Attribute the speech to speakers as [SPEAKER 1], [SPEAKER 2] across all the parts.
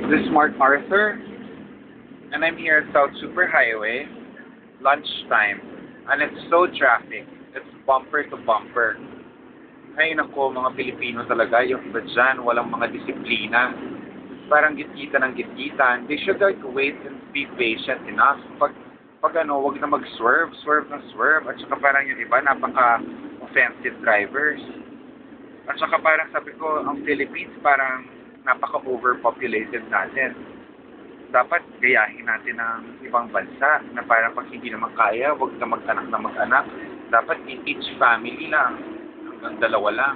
[SPEAKER 1] This is Mark Arthur, and I'm here at South Superhighway, lunchtime, and it's so traffic. It's bumper to bumper. Ay nako, mga Pilipino talaga, yung iba dyan, walang mga disiplina. Parang gitgita ng gitgitan. They should wait and be patient enough. Pag wag na mag-swerve, swerve na swerve. At saka parang yung iba, napaka-offensive drivers. At saka parang sabi ko, ang Philippines parang napaka-overpopulated natin. Dapat gayahin natin ng ibang bansa na parang pag hindi naman kaya, wag na mag-anak na mag-anak. Dapat in each family lang, hanggang dalawa lang.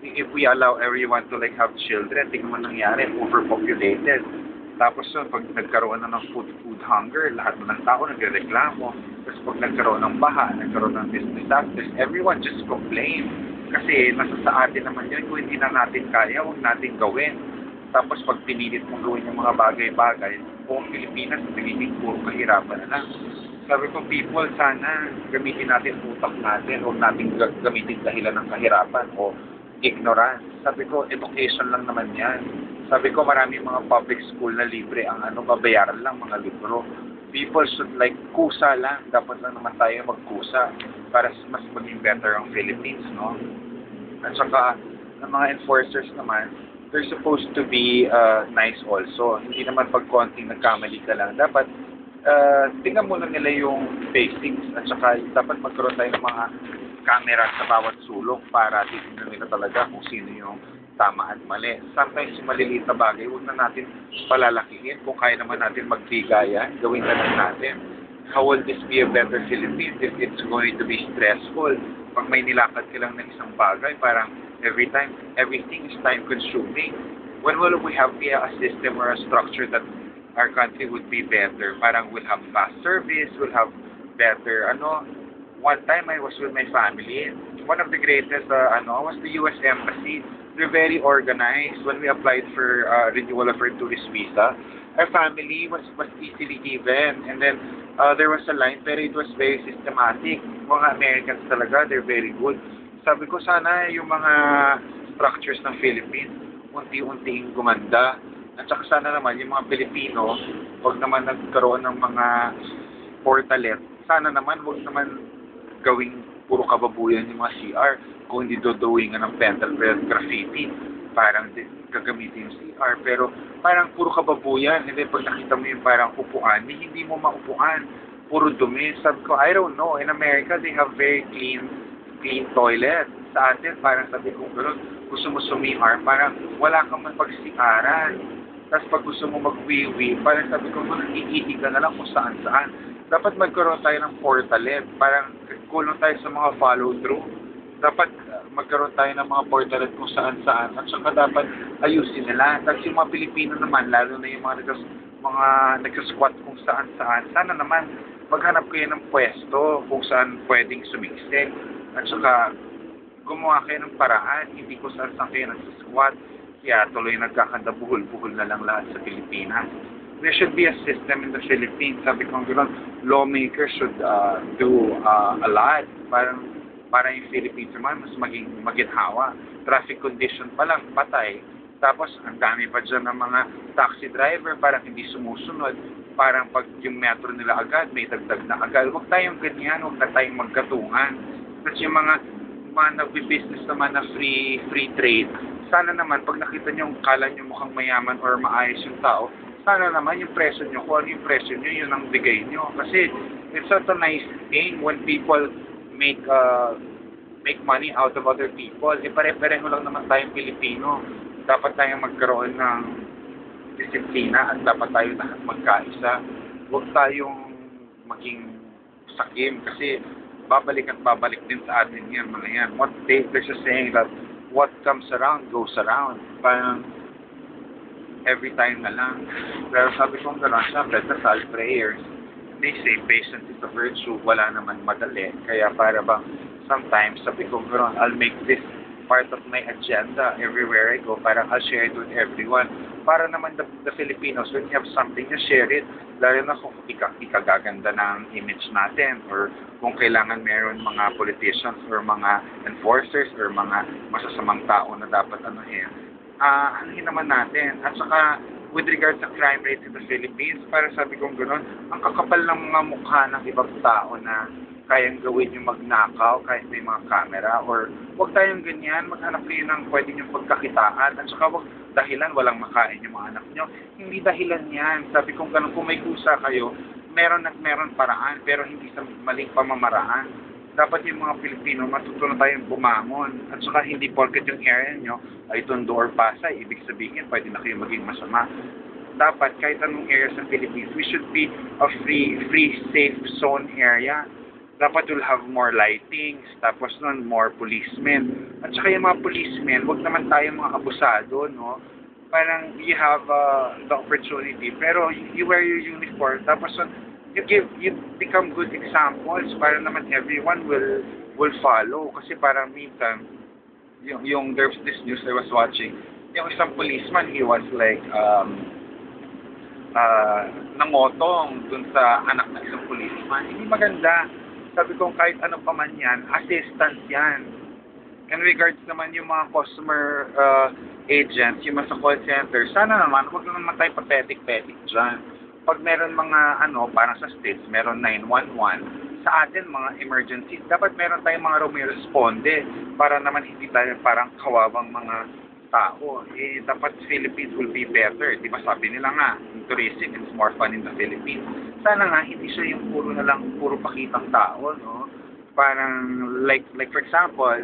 [SPEAKER 1] If we allow everyone to have children, tingnan mo nangyari, overpopulated. Tapos pag nagkaroon na ng food hunger, lahat ng tao nagreklamo. Tapos pag nagkaroon ng baha, nagkaroon ng disasters, everyone just complain. Kasi nasa sa atin naman yun, kung hindi na natin kaya, huwag natin gawin. Tapos pag pinilit mong gawin yung mga bagay-bagay, buong Pilipinas, nagiging puro kahirapan na lang. Sabi ko, people, sana gamitin natin utak natin, huwag natin gamitin dahilan ng kahirapan o ignorance. Sabi ko, education lang naman yan. Sabi ko, marami mga public school na libre ang babayaran lang mga libro. People should kusa lang. Dapat lang naman tayo magkusa para mas maging better ang Philippines, no? At saka, ng mga enforcers naman, they're supposed to be nice also. Hindi naman pag konting nagkamali ka lang. Dapat, tingnan muna nila yung basics. At saka, dapat magkaroon tayo ng mga camera sa bawat sulok para titignan nila talaga kung sino yung tama at mali. Sometimes yung maliliit na bagay, huwag na natin palalakihin. Kung kaya naman natin magbigayan, gawin na lang natin. How will this be a better Philippines if it's going to be stressful? Pag may nilakad ka lang ng isang bagay, parang everything is time-consuming. When will we have a system or a structure that our country would be better? Parang we'll have fast service, we'll have better, one time I was with my family. One of the greatest, was the U.S. Embassy. They're very organized. When we applied for renewal of our tourist visa, our family was easily given. And then there was a line, pero it was very systematic. Mga Americans talaga, they're very good. Sabi ko, sana yung mga structures ng Philippines, unti-unting gumanda. At saka sana naman, yung mga Pilipino, pag naman nagkaroon ng mga portalet, sana naman, huwag naman gawing puro kababuyan yung mga CR. Kung hindi dodawin ng pentel graffiti, parang gagamitin yung CR. Pero parang puro kababuyan. And then pag nakita mo yung parang upuan, hindi mo maupuan. Puro dumi. Sabi ko, I don't know. In America, they have very clean toilet. Sa atin, parang sabi ko, gusto mo sumihar, parang wala kang mapag-CRan. Tapos pag gusto mo mag-wiwi, parang sabi ko, iihi ka na lang kung saan-saan. Dapat magkaroon tayo ng portalet. Parang kulong tayo sa mga follow-through. Dapat magkaroon tayo ng mga portalet kung saan-saan. At saka dapat ayusin nila. Tapos yung mga Pilipino naman, lalo na yung mga nagsasquat kung saan-saan, sana naman maghanap kayo ng pwesto kung saan pwedeng sumiksik. At saka gumawa kayo ng paraan, hindi kung saan-saan kayo nagsasquat. Kaya tuloy nagkakanda buhol-buhol na lang lahat sa Pilipinas. There should be a system in the Philippines. Sabi ko lawmakers should do a lot. Para yung Philippines naman mas maging maginhawa. Traffic condition pa lang, patay. Tapos, ang dami pa dyan ng mga taxi driver, parang hindi sumusunod. Parang pag yung metro nila agad, may dagdag na agad. Huwag tayong ganyan, huwag na tayong magkatungan. Kasi yung mga nagbi-business naman na free trade, sana naman, pag nakita nyo, kala nyo mukhang mayaman or maayos yung tao, sana naman yung presyo nyo, kung ano yung presyo nyo, yun ang bigay nyo. Kasi it's such a nice thing when people make money out of other people. Pare-pareho lang naman tayong Pilipino. Dapat tayong magkaroon ng disiplina at dapat tayo lahat magkaisa. Huwag tayong maging sakim kasi babalik at babalik din sa atin yan, mga yan. There's a saying that what comes around goes around. Parang every time na lang. Pero sabi ko gano'n, siyempre, dasal prayers. They say patience is a virtue, wala naman madali. Kaya para bang sometimes, sabi ko gano'n, I'll make this part of my agenda everywhere I go. Parang I'll share it with everyone. Para naman the Filipinos, when you have something, you share it. Lalo na kung ikagaganda ng image natin or kung kailangan meron mga politicians or mga enforcers or mga masasamang tao na dapat anuhin naman natin. At saka, with regards sa crime rate in the Philippines, para sabi kong gano'n, ang kakapal ng mga mukha ng ibang tao na kayang gawin yung magnakaw kahit may mga camera, or huwag tayong ganyan, maghanap kayo ng pwede yung pagkakitaan, at saka huwag dahilan walang makain yung mga anak nyo. Hindi dahilan yan. Sabi kong gano'n, kung may kusa kayo, meron at meron paraan, pero hindi sa maling pamamaraan. Dapat yung mga Pilipino, matutunan tayong bumangon. At saka hindi porket yung area nyo ay Tondo or Pasay, ibig sabihin, pwede na kayo maging masama. Dapat, kahit anong area sa Philippines, we should be a free, safe zone area. Dapat we'll have more lightings, tapos nun, more policemen. At saka yung mga policemen, wag naman tayo mga abusado, no? Parang you have the opportunity, pero you wear your uniform, tapos you become good examples para naman everyone will follow. Kasi parang minsan yung there's this news I was watching, yung isang policeman, he was like nangotong dun sa anak ng isang policeman. Hindi maganda. Sabi ko, kahit ano pa man yan, assistance yan. In regards naman yung mga customer agents, yung mga sa call center, sana naman huwag naman tayo pathetic dyan. Pag meron mga parang sa states, meron 911, sa atin mga emergencies, dapat meron tayong mga rumiresponde para naman hindi tayo parang kawawang mga tao. Dapat Philippines will be better. Di ba sabi nila nga, tourism is more fun in the Philippines. Sana nga, hindi siya yung puro pakitang tao, no? Parang, like for example,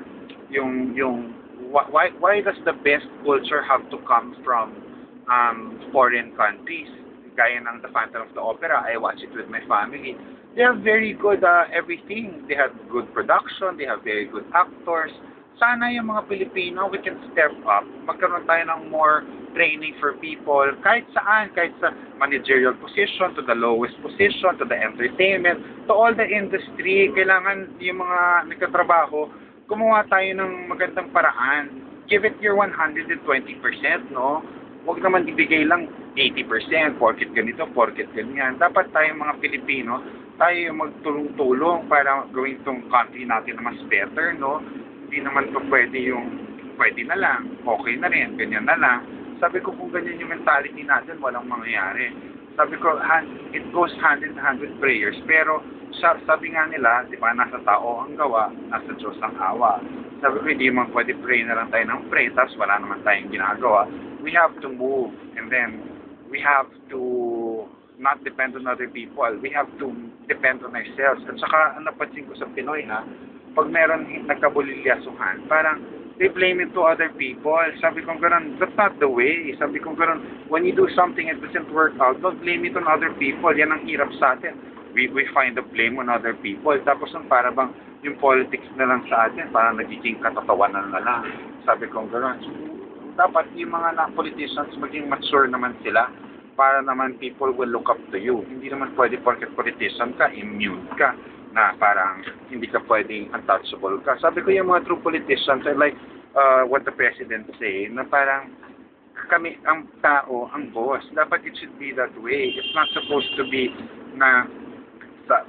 [SPEAKER 1] why does the best culture have to come from foreign countries? Gaya ng The Phantom of the Opera, I watch it with my family. They have very good everything. They have good production, they have very good actors. Sana yung mga Pilipino, we can step up. Magkaroon tayo ng more training for people, kahit saan, kahit sa managerial position, to the lowest position, to the entertainment, to all the industry. Kailangan yung mga nagkatrabaho, gumawa tayo ng magandang paraan. Give it your 120%, no? Huwag naman ibigay lang 80%, porket ganito, porket ganyan. Dapat tayong mga Pilipino, tayo magtulong-tulong para gawin itong country natin na mas better, no? Hindi naman ito pwede na lang, okay na rin, ganyan na lang. Sabi ko, kung ganyan yung mentality natin, walang mangyayari. Sabi ko, it goes hand in hand with prayers, pero sabi nga nila, di ba, nasa tao ang gawa, nasa Diyos ang awa. Sabi ko, hindi man pwede pray na lang tayo ng pray, tapos wala naman tayong ginagawa. We have to move, and then we have to not depend on other people. We have to depend on ourselves. At saka, napansin ko sa Pinoy, pag meron nagkabulilyasuhan, parang they blame it to other people. Sabi ko gano'n, that's not the way. Sabi ko gano'n, when you do something and it doesn't work out, don't blame it on other people. Yan ang hirap sa atin. We find the blame on other people. Tapos para bang yung politics na lang sa atin, parang nagiging katatawanan na lang. Sabi ko gano'n. Dapat yung mga politicians maging mature naman sila para naman people will look up to you. Hindi naman pwede porket politician ka, immune ka, na parang hindi ka pwedeng untouchable ka. Sabi ko yung mga true politicians are like what the president say, na parang kami, ang tao, ang boss. Dapat it should be that way. It's not supposed to be na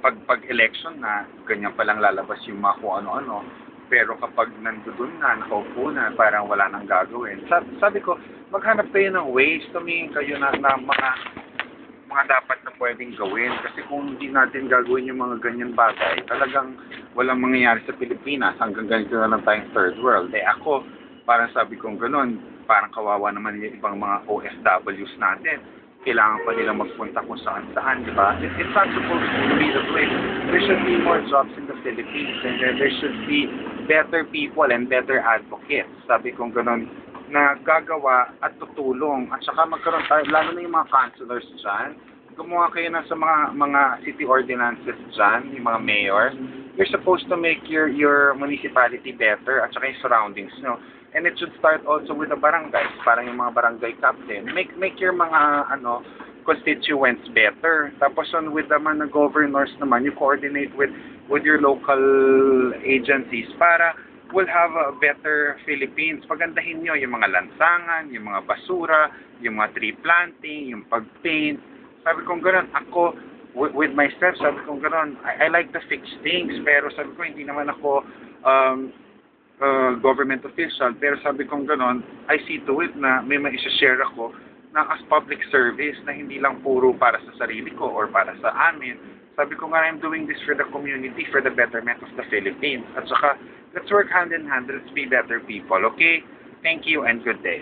[SPEAKER 1] pag-election na ganyan palang lalabas yung mga kung ano-ano. Pero kapag nandoon na, nakaupo na, parang wala nang gagawin. Sabi ko, maghanap kayo ng ways, tumingin kayo na mga dapat na pwedeng gawin. Kasi kung hindi natin gagawin yung mga ganyan bagay, talagang walang mangyayari sa Pilipinas. Hanggang ganito na lang tayong third world. Ako, parang sabi kong ganun, parang kawawa naman yung ibang mga OFWs natin. Kailangan pa nila magpunta kung saan-saan, di ba? It's not supposed to be the way. There should be more jobs in the Philippines, and there should be better people and better advocates. Sabi kong ganun, na gagawa at tutulong. At saka magkaroon tayo, lalo na yung mga councilors dyan, gumawa kayo na sa mga city ordinances dyan, yung mga mayor. You're supposed to make your municipality better at saka yung surroundings, no? And it should start also with the barangays, parang yung mga barangay captain. Make your mga constituents better. Tapos with the mga governors naman, you coordinate with your local agencies para we'll have a better Philippines. Pagandahin nyo yung mga lansangan, yung mga basura, yung mga tree planting, yung pag-paint. Sabi kong gano'n, ako, with myself, sabi kong gano'n, I like to fix things, pero sabi ko, hindi naman ako government official, pero sabi kong gano'n, I see to it na may ma-share ako ng as public service na hindi lang puro para sa sarili ko or para sa amin. Sabi ko nga, I'm doing this for the community, for the betterment of the Philippines. At saka, let's work hand in hand, let's be better people, okay? Thank you and good day.